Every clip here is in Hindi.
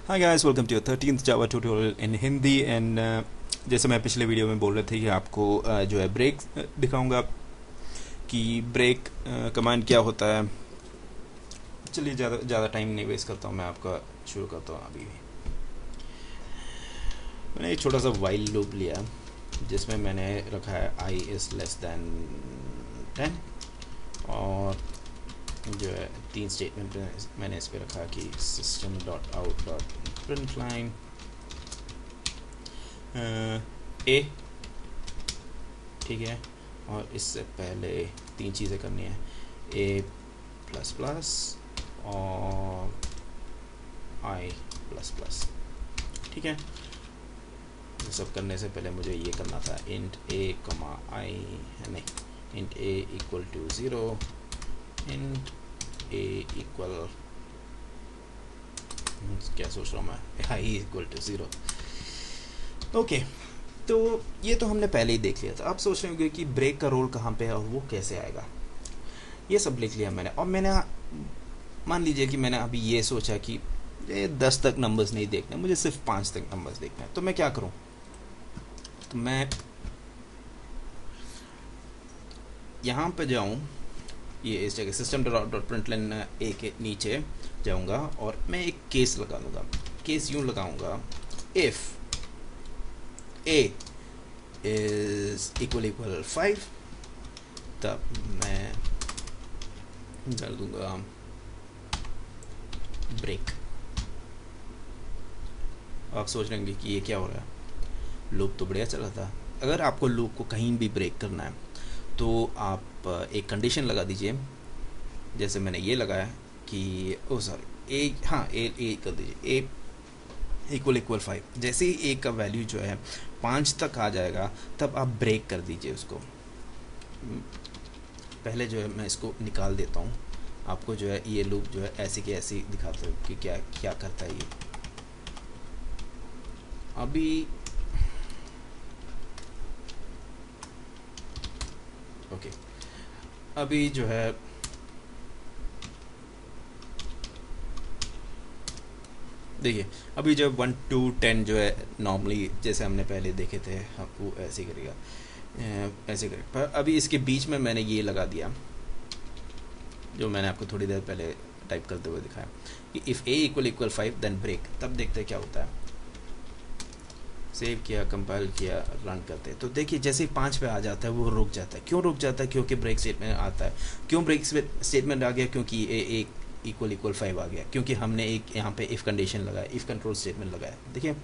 Hi guys, welcome to your 13th Java tutorial in Hindi. And जैसे मैं पिछले वीडियो में बोल रहे थे कि आपको जो है ब्रेक दिखाऊंगा कि ब्रेक कमांड क्या होता है। चलिए ज़्यादा टाइम नहीं वेस्ट करता हूँ, मैं आपका शुरू करता हूँ। अभी मैंने एक छोटा सा वाइल लूप लिया जिसमें मैंने रखा है i is less than 10 और जो है 3 स्टेटमेंट मैंने इस पर रखा कि system.out.println a, ठीक है। और इससे पहले 3 चीज़ें करनी है, a प्लस प्लस और i प्लस प्लस, ठीक है। ये सब करने से पहले मुझे ये करना था int a i, नहीं, int a equal to 0, int a equal, क्या सोच रहा हूँ मैं, i इक्वल टू 0। ओके, तो ये तो हमने पहले ही देख लिया था। आप सोच रहे होंगे कि ब्रेक का रोल कहाँ पे है और वो कैसे आएगा। ये सब लिख लिया मैंने। और मैंने मान लीजिए कि मैंने अभी ये सोचा कि ये 10 तक नंबर्स नहीं देखने, मुझे सिर्फ 5 तक नंबर्स देखना है। तो मैं क्या करूँ, तो मैं यहाँ पे जाऊँ, ये इस जगह system.out.println a के नीचे जाऊँगा और मैं एक केस लगा लूँगा। केस यूँ लगाऊँगा, इफ़ a is equal 5, तब मैं डाल दूँगा ब्रेक। आप सोच रहे होंगे कि ये क्या हो रहा है, लूप तो बढ़िया चल रहा था। अगर आपको लूप को कहीं भी ब्रेक करना है तो आप एक कंडीशन लगा दीजिए, जैसे मैंने ये लगाया कि ए कर दीजिए, a इक्वल 5। जैसे ही a का वैल्यू जो है 5 तक आ जाएगा तब आप ब्रेक कर दीजिए उसको। पहले जो है मैं इसको निकाल देता हूँ, आपको जो है ये लूप जो है ऐसे की ऐसी दिखाता हूँ कि क्या क्या करता है ये। अभी ओके, अभी जो है देखिए, अभी जो 1 to 10 जो है नॉर्मली जैसे हमने पहले देखे थे, हम वो ऐसे करेगा, ऐसे करेगा। पर अभी इसके बीच में मैंने ये लगा दिया जो मैंने आपको थोड़ी देर पहले टाइप करते हुए दिखाया कि if a equal 5 then break. तब देखते हैं क्या होता है। सेव किया, कंपाइल किया, रन करते हैं तो देखिए जैसे ही 5 पे आ जाता है वो रुक जाता है। क्यों रुक जाता है? क्योंकि ब्रेक स्टेटमेंट आता है। क्यों ब्रेक स्टेटमेंट आ गया? क्योंकि a इक्वल 5 आ गया, क्योंकि हमने एक यहाँ पे इफ़ कंडीशन लगाया, इफ़ कंट्रोल स्टेटमेंट लगाया। देखिए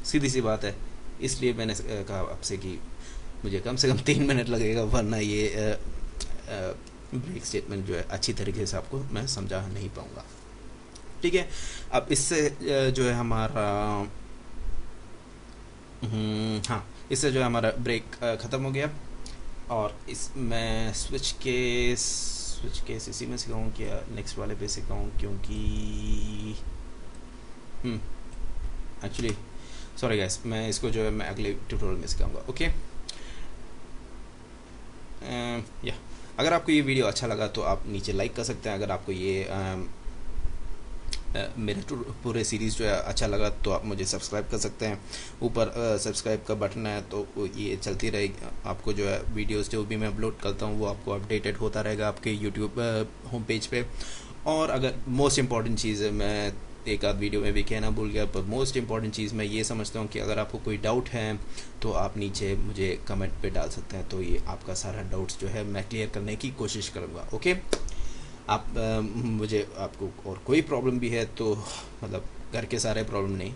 सीधी सी बात है। इसलिए मैंने कहा आपसे कि मुझे कम से कम 3 मिनट लगेगा, वरना ये ब्रेक स्टेटमेंट जो है अच्छी तरीके से आपको मैं समझा नहीं पाऊँगा, ठीक है। अब इससे जो है हमारा हाँ, इससे जो है हमारा ब्रेक ख़त्म हो गया। और इस मैं स्विच केस इसी में सिखाऊँ क्या नेक्स्ट वाले पे सिखाऊँ, क्योंकि एक्चुअली सॉरी गाइस, मैं इसको जो है मैं अगले ट्यूटोरियल में सिखाऊंगा। ओके, या अगर आपको ये वीडियो अच्छा लगा तो आप नीचे लाइक कर सकते हैं। अगर आपको ये मेरे पूरे सीरीज़ जो है अच्छा लगा तो आप मुझे सब्सक्राइब कर सकते हैं। ऊपर सब्सक्राइब का बटन है तो ये चलती रहेगी। आपको जो है वीडियोस जो भी मैं अपलोड करता हूँ वो आपको अपडेटेड होता रहेगा आपके यूट्यूब होम पेज पे। और अगर मोस्ट इम्पॉर्टेंट चीज़ है, मैं एक आध वीडियो में भी कहना भूल गया, पर मोस्ट इम्पॉर्टेंट चीज़ मैं ये समझता हूँ कि अगर आपको कोई डाउट है तो आप नीचे मुझे कमेंट पे डाल सकते हैं। तो ये आपका सारा डाउट्स जो है मैं क्लियर करने की कोशिश करूँगा। ओके, आप मुझे आपको और कोई प्रॉब्लम भी है तो मतलब घर के सारे प्रॉब्लम नहीं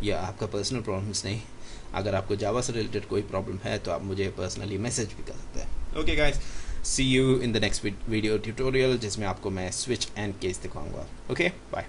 या आपका पर्सनल प्रॉब्लम्स नहीं, अगर आपको जावा से रिलेटेड कोई प्रॉब्लम है तो आप मुझे पर्सनली मैसेज भी कर सकते हैं। Okay guys, see you in the next video tutorial जिसमें आपको मैं स्विच एंड केस दिखाऊंगा। Okay, bye.